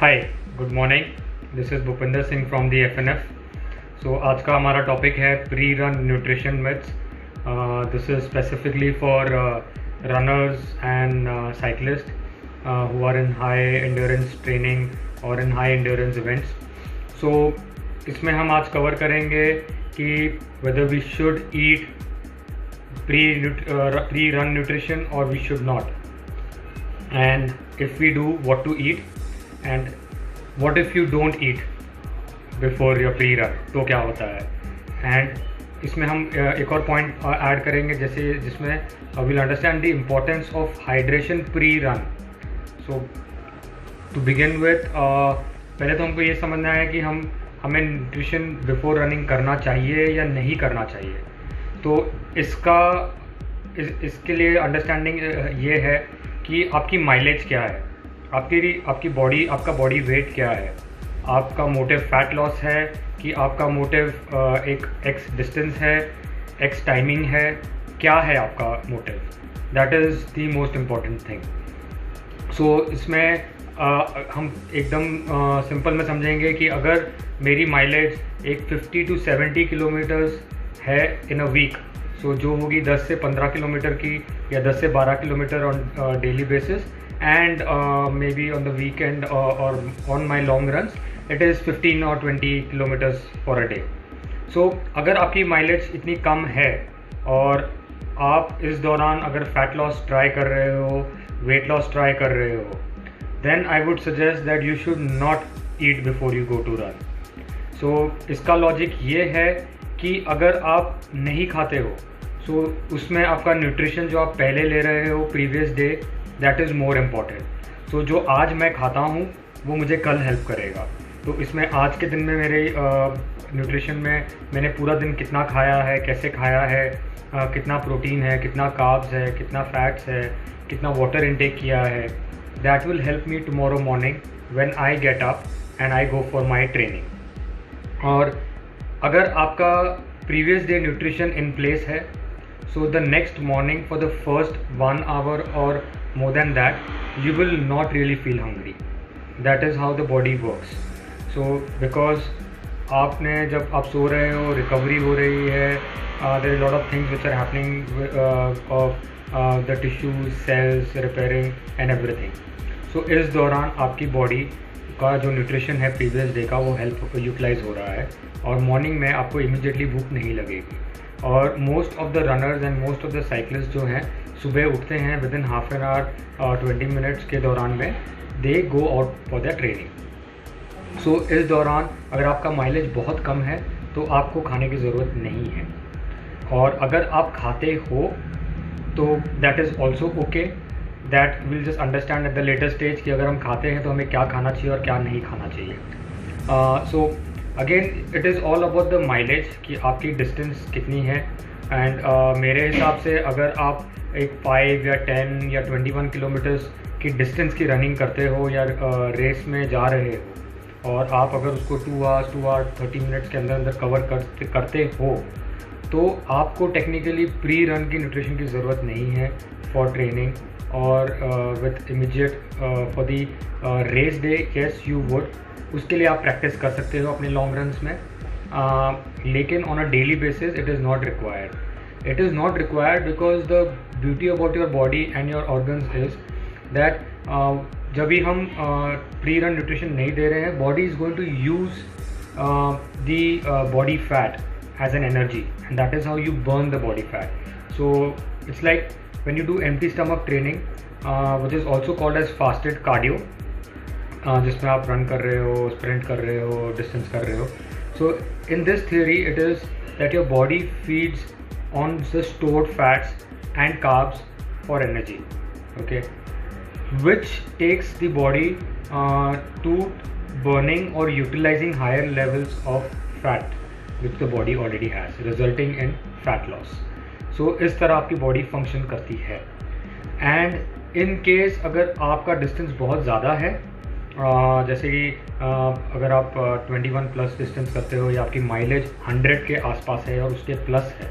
Hi, good morning. This is Bhupinder Singh from the FNF। So आज का हमारा टॉपिक है pre run nutrition myths. This is specifically for runners and cyclist who are in high endurance training और in high endurance events. So इसमें हम आज cover करेंगे कि whether we should eat pre run nutrition और we should not, and if we do, what to eat and what if you don't eat before your pre-run, तो क्या होता है। एंड इसमें हम एक और पॉइंट ऐड करेंगे जैसे जिसमें we'll understand the importance of hydration pre-run। so to begin with, पहले तो हमको ये समझना है कि हमें न्यूट्रिशन बिफोर रनिंग करना चाहिए या नहीं करना चाहिए। तो इसके लिए अंडरस्टैंडिंग ये है कि आपकी माइलेज क्या है, आपकी बॉडी, आपका बॉडी वेट क्या है, आपका मोटिव फैट लॉस है कि आपका मोटिव एक एक्स डिस्टेंस है, एक्स टाइमिंग है, क्या है आपका motive. That is the most important thing. So इसमें हम एकदम सिंपल में समझेंगे कि अगर मेरी माइलेज एक 50 to 70 किलोमीटर्स है इन अ वीक, सो जो होगी 10 से 15 किलोमीटर की या 10 से 12 kilometre on daily basis, and may be on the weekend और on my long runs it is 15 or 20 kilometres for a day. So अगर आपकी माइलेज इतनी कम है और आप इस दौरान अगर फैट लॉस ट्राई कर रहे हो, वेट लॉस ट्राई कर रहे हो, then I would suggest that you should not eat before you go to run. So इसका लॉजिक ये है कि अगर आप नहीं खाते हो, सो उसमें आपका न्यूट्रिशन जो आप पहले ले रहे हो previous day, that is more important. So जो आज मैं खाता हूँ वो मुझे कल हेल्प करेगा। तो इसमें आज के दिन में मेरे न्यूट्रिशन में मैंने पूरा दिन कितना खाया है, कैसे खाया है, कितना प्रोटीन है, कितना कार्ब्स है, कितना फैट्स है, कितना वाटर इनटेक किया है, that will help me tomorrow morning when I get up and I go for my training. और अगर आपका previous day nutrition in place है, so the next morning for the first 1 hour or more than that you will not really feel hungry. That is how the body works. So because आपने जब आप सो रहे हो, recovery हो रही है, there are a lot of things which are happening of the tissues, cells repairing and everything. So इस दौरान आपकी बॉडी का जो न्यूट्रिशन है प्रीवियस डे का वो हेल्प यूटिलाइज हो रहा है और मॉर्निंग में आपको इमीडिएटली भूख नहीं लगेगी। और most of the runners and most of the cyclist जो हैं सुबह उठते हैं within half an hour 20 minutes के दौरान में they go out for the training. So इस दौरान अगर आपका माइलेज बहुत कम है तो आपको खाने की ज़रूरत नहीं है, और अगर आप खाते हो तो that is also okay. That will just understand at the later stage कि अगर हम खाते हैं तो हमें क्या खाना चाहिए और क्या नहीं खाना चाहिए। So again it is all about the mileage कि आपकी डिस्टेंस कितनी है। एंड मेरे हिसाब से अगर आप एक 5 या 10 या 21 किलोमीटर्स की डिस्टेंस की रनिंग करते हो या रेस में जा रहे हो और आप अगर उसको 2 hours 30 मिनट्स के अंदर अंदर कवर करते हो तो आपको टेक्निकली प्री रन की न्यूट्रिशन की ज़रूरत नहीं है फॉर ट्रेनिंग और with immediate for the race day. Yes you would, उसके लिए आप प्रैक्टिस कर सकते हो अपने लॉन्ग रन्स में, लेकिन on a daily basis it is not required. It is not required because the beauty about your body and your organs is that जब भी हम प्री रन न्यूट्रिशन नहीं दे रहे हैं, body is going to use the body fat as an energy and that is how you burn the body fat. So it's like when you do empty stomach training which is also called as fasted cardio, जिसमें आप run कर रहे हो, sprint कर रहे हो, distance कर रहे हो। So in this theory it is that your body feeds on the stored fats and carbs for energy, okay, which takes the body to burning और utilising higher levels of fat which the body already has, resulting in fat loss. So इस तरह आपकी body function करती है। And in case अगर आपका distance बहुत ज़्यादा है, जैसे कि अगर आप 21 प्लस डिस्टेंस करते हो या आपकी माइलेज 100 के आसपास है और उसके प्लस है,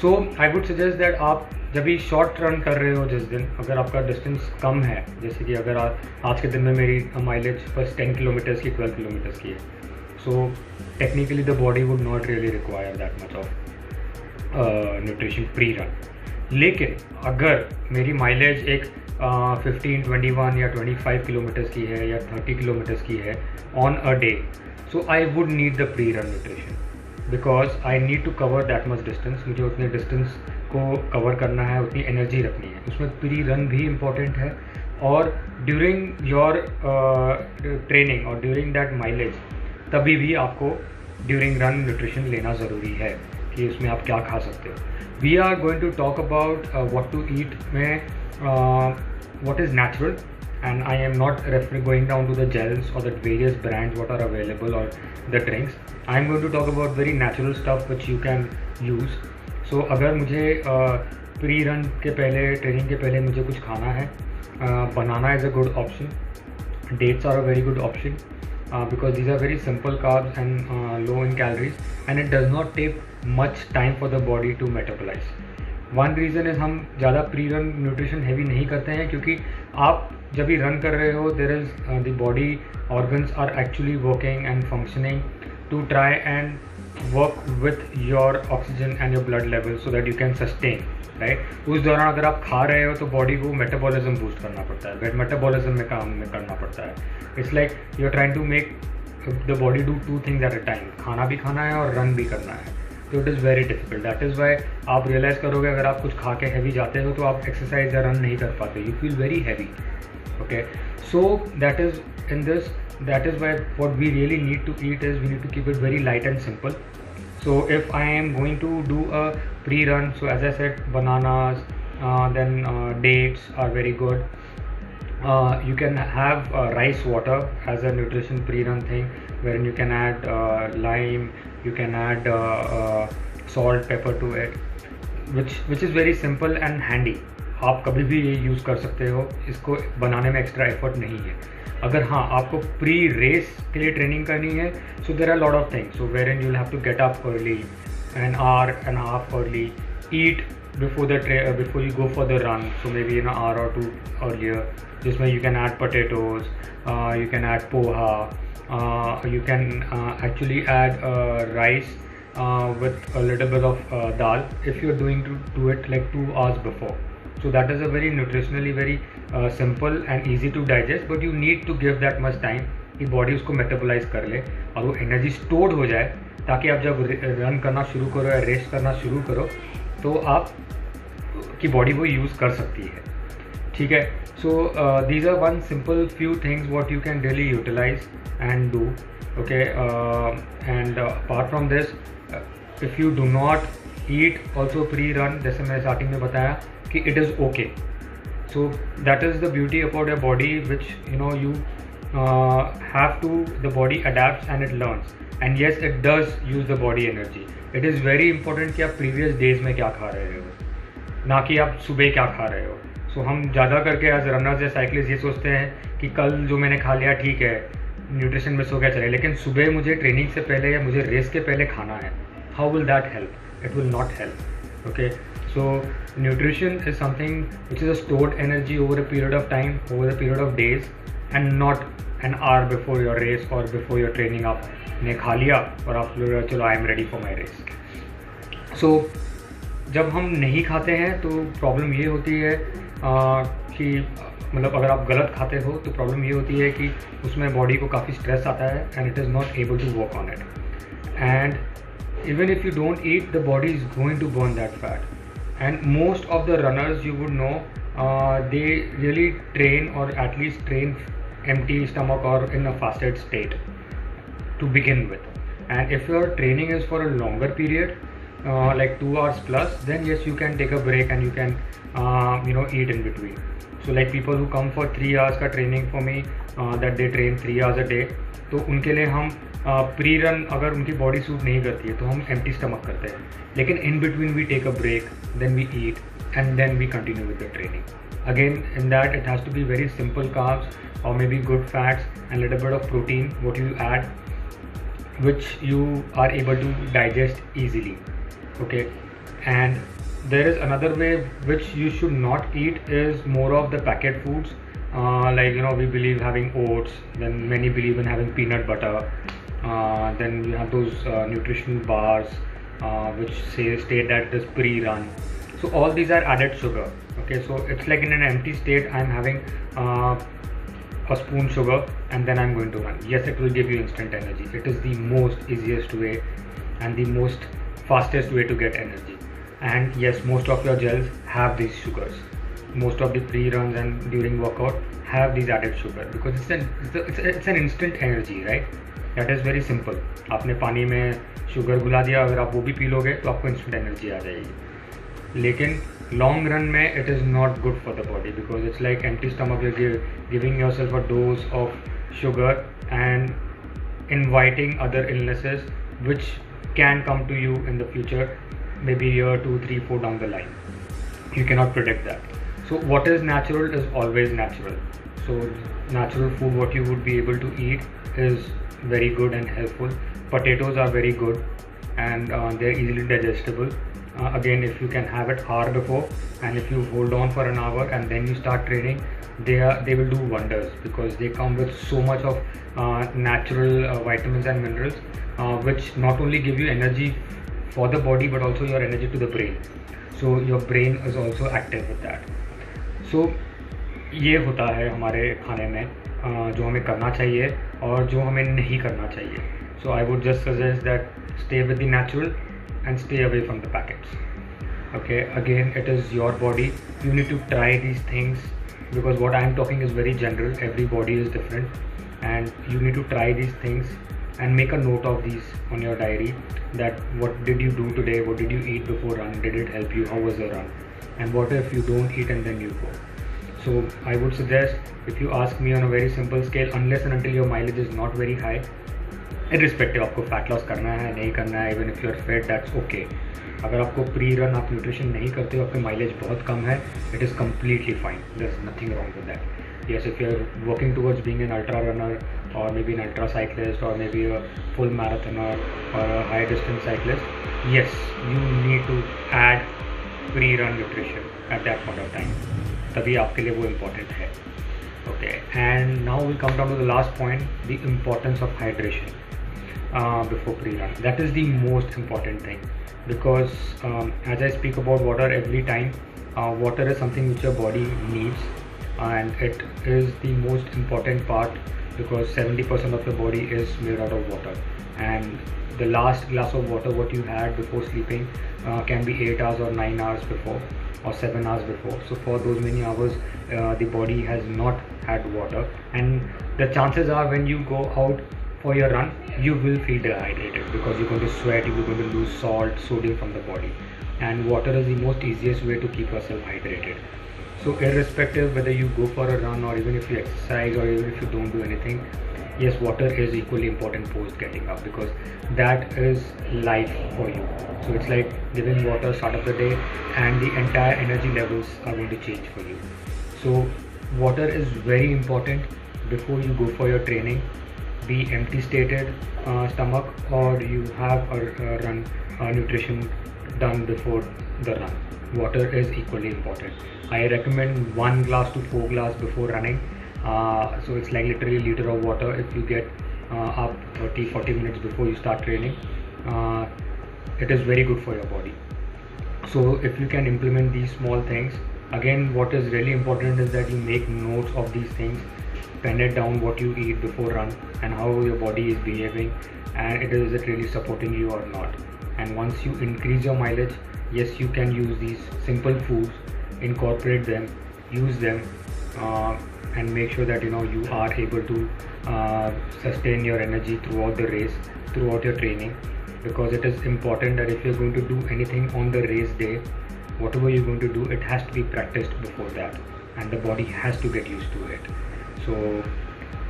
सो आई वुड सजेस्ट दैट आप जब भी शॉर्ट रन कर रहे हो जिस दिन, अगर आपका डिस्टेंस कम है, जैसे कि अगर आज के दिन में मेरी माइलेज बस 10 किलोमीटर्स की 12 किलोमीटर्स की है, so technically the body would not really require that much of nutrition pre run. लेकिन अगर मेरी माइलेज एक 15, 21 या 25 किलोमीटर्स की है या 30 किलोमीटर्स की है on a day, so I would need the pre run nutrition, because I need to cover that much distance. मुझे उतने डिस्टेंस को कवर करना है, उतनी एनर्जी रखनी है, उसमें प्री रन भी इम्पॉर्टेंट है। और ड्यूरिंग योर ट्रेनिंग और ड्यूरिंग दैट माइलेज, तभी भी आपको ड्यूरिंग रन न्यूट्रिशन लेना ज़रूरी है कि उसमें आप क्या खा सकते हो। We are going to talk about what to eat में what is natural, and I am not going down to the gels or the various brands what are available or the drinks. I am going to talk about very natural stuff which you can use. So अगर मुझे pre run के पहले, training के पहले मुझे कुछ खाना है, banana is a good option, dates are a very good option because these are very simple carbs and low in calories, and it does not take much time for the body to metabolize. One reason is हम ज़्यादा pre run nutrition heavy नहीं करते हैं, क्योंकि आप जब भी run कर रहे हो there is the body organs are actually working and functioning to try and work with your oxygen and your blood level so that you can sustain, right. उस दौरान अगर आप खा रहे हो तो बॉडी को मेटाबॉलिज्म बूस्ट करना पड़ता है, मेटाबॉलिज्म में काम में करना पड़ता है। It's like you are trying to make the body do two things at a time, खाना भी खाना है और रन भी करना है, तो it is very difficult. That is Y आप रियलाइज़ करोगे अगर आप कुछ खा के हैवी जाते हो तो आप एक्सरसाइज या रन नहीं कर पाते, you feel very heavy, okay. So that is in this, that is why what we really need to eat is we need to keep it very light and simple. So if I am going to do a pre run, so as I said bananas, then dates are very good. You can have rice water as a nutrition pre-run thing, wherein you can add lime, you can add salt, pepper to it, which is very simple and handy. आप कभी भी ये use कर सकते हो, इसको बनाने में एक्स्ट्रा एफर्ट नहीं है। अगर हाँ आपको प्री रेस के लिए ट्रेनिंग करनी है, so there are lot of things, so wherein you have to get up early, an hour and a half early, eat before you go for the run, so maybe an hour or two earlier, जिसमें you can add potatoes, you can add poha, you can actually add rice with a little bit of dal if you're doing to do it like 2 hours before. So that is a very nutritionally very simple and easy to digest, but you need to give that much time कि body उसको metabolise कर ले और वो energy stored हो जाए, ताकि आप जब रन करना शुरू करो या रेस्ट करना शुरू करो तो आप की बॉडी वो यूज़ कर सकती है, ठीक है। So these are one simple few things what you can really utilise and do, okay. And apart from this, if you do not eat also pre run, जैसे मैंने स्टार्टिंग में बताया कि it is okay. So that is the beauty about your body which you know you have to, the body adapts and it learns, and yes it does use the body energy. It is very important कि आप previous days में क्या खा रहे हो, ना कि आप सुबह क्या खा रहे हो। सो हम ज़्यादा करके एज रनर्स या साइकिलिस्ट ये सोचते हैं कि कल जो मैंने खा लिया ठीक है, न्यूट्रिशन मिस हो गया चले, लेकिन सुबह मुझे ट्रेनिंग से पहले या मुझे रेस के पहले खाना है। How will that help? It will not help, okay. So nutrition is something which is a stored energy over a period of time, over a period of days, and not an hour before your race or before your training आपने खा लिया और आप चलो I am ready for my race. So जब हम नहीं खाते हैं तो प्रॉब्लम ये होती है कि मतलब अगर आप गलत खाते हो तो प्रॉब्लम ये होती है कि उसमें बॉडी को काफ़ी स्ट्रेस आता है and it is not able to work on it, and even if you don't eat the body is going to burn that fat. And most of the runners you would know they really train और at least train empty stomach or in a fasted state to begin with, and if your training is for a longer period like 2 hours plus, then yes you can take a break and you can eat in between. So like people who come for 3 hours का training for me, that they train 3 hours a day, तो उनके लिए हम pre run अगर उनकी body suit नहीं करती है तो हम एम्प्टी स्टमक करते हैं, लेकिन in between we take a break, then we eat and then we continue with the training. Again, in that it has to be very simple carbs or maybe good fats and little bit of protein what you add, which you are able to digest easily, okay. And there is another way which you should not eat is more of the packet foods. Like we believe having oats, then many believe in having peanut butter, then you have those nutritional bars which state that it is pre-run. So all these are added sugar. Okay, so it's like in an empty state I'm having a spoon sugar and then I'm going to run. Yes, it will give you instant energy. It is the most easiest way and the most fastest way to get energy. And yes, most of your gels have these sugars. Most of the pre-runs and during workout have these added sugar because it's an instant energy, right? That is very simple. आपने पानी में sugar घुला दिया, अगर आप वो भी P लोगे तो आपको इंस्टेंट एनर्जी आ जाएगी. लेकिन लॉन्ग रन में it is not good for the body because it's like empty stomach, you giving yourself a dose of sugar and inviting other illnesses which can come to you in the future, maybe year 2, 3, 4 down the line. You cannot predict that. So what is natural is always natural. So natural food what you would be able to eat is very good and helpful. Potatoes are very good and they're easily digestible. Again, if you can have it hour before and if you hold on for an hour and then you start training, they will do wonders because they come with so much of natural vitamins and minerals which not only give you energy for the body but also your energy to the brain. So your brain is also active with that. So ये होता है हमारे खाने में जो हमें करना चाहिए और जो हमें नहीं करना चाहिए. So I would just suggest that stay with the natural and stay away from the packets. Okay, again it is your body. You need to try these things because what I am talking is very general. Every body is different and you need to try these things and make a note of these on your diary that what did you do today, what did you eat before run, did it help you, how was the run, and what if you don't eat and then you go. So I would suggest, if you ask me on a very simple scale, unless and until your mileage is not very high, irrespective आपको fat loss करना है नहीं करना है, even if you are fit that's okay. अगर आपको pre run आप nutrition नहीं करते हो, आपका माइलेज बहुत कम है, it is completely fine. There is nothing wrong with that. Yes, if you are working towards being an ultra runner or maybe an ultra cyclist or maybe a full marathoner or a high distance cyclist, yes, you need to add pre-run nutrition at that point of time. तभी आपके लिए वो important है. Okay, and now we come down to the last point, the importance of hydration before pre-run. That is the most important thing because as I speak about water every time, water is something which your body needs and it is the most important part because 70% of your body is made out of water, and the last glass of water what you had before sleeping can be 8 hours or 9 hours before or 7 hours before. So for those many hours the body has not had water, and the chances are when you go out for your run you will feel dehydrated because you're going to sweat, you're going to lose salt, sodium from the body, and water is the most easiest way to keep yourself hydrated. So irrespective whether you go for a run or even if you exercise or even if you don't do anything, yes, water is equally important post getting up because that is life for you. So it's like giving water start of the day and the entire energy levels are going to change for you. So water is very important before you go for your training. Be empty stated stomach or you have a run nutrition done before the run. Water is equally important. I recommend 1 glass to 4 glass before running. So it's like literally a liter of water if you get up 30-40 minutes before you start training. It is very good for your body. So if you can implement these small things, again what is really important is that you make notes of these things, pen it down what you eat before run and how your body is behaving, and is it really supporting you or not. And once you increase your mileage, yes, you can use these simple foods, incorporate them, use them, and make sure that you are able to sustain your energy throughout the race, throughout your training, because it is important that if you're going to do anything on the race day, whatever you're going to do, it has to be practiced before that and the body has to get used to it. So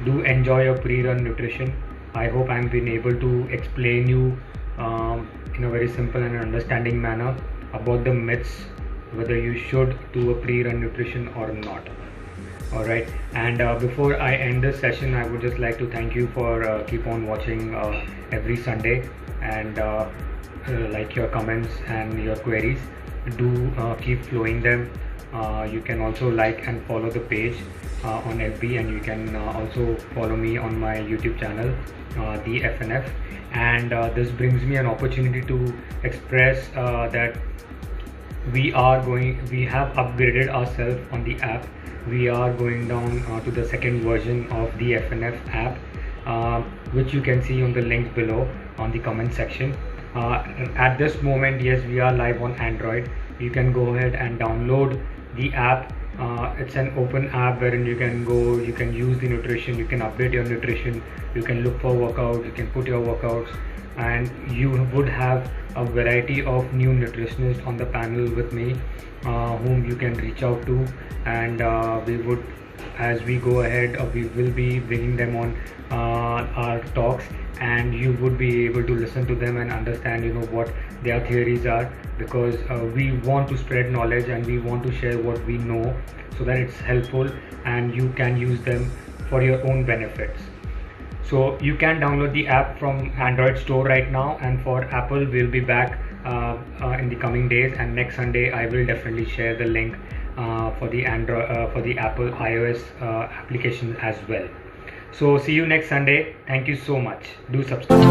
do enjoy your pre-run nutrition. I hope I'm been able to explain you in a very simple and understanding manner about the myths, whether you should do a pre-run nutrition or not. Alright, and before I end this session, I would just like to thank you for keep on watching every Sunday and like your comments and your queries. do keep flowing them. You can also like and follow the page on FB, and you can also follow me on my YouTube channel, the FNF. And this brings me an opportunity to express that we have upgraded ourselves on the app. We are going down to the second version of the FNF app, which you can see on the link below on the comment section. At this moment, yes, we are live on Android. You can go ahead and download the app. It's an open app wherein you can go, you can use the nutrition, you can update your nutrition, you can look for workout, you can put your workouts, and you would have a variety of new nutritionists on the panel with me, whom you can reach out to. And we would, as we go ahead, we will be bringing them on our talks, and you would be able to listen to them and understand, you know, what their theories are, because we want to spread knowledge and we want to share what we know so that it's helpful and you can use them for your own benefits. So you can download the app from Android store right now, and for Apple we'll be back in the coming days, and next Sunday I will definitely share the link for the Apple iOS application as well. So see you next Sunday. Thank you so much. Do subscribe.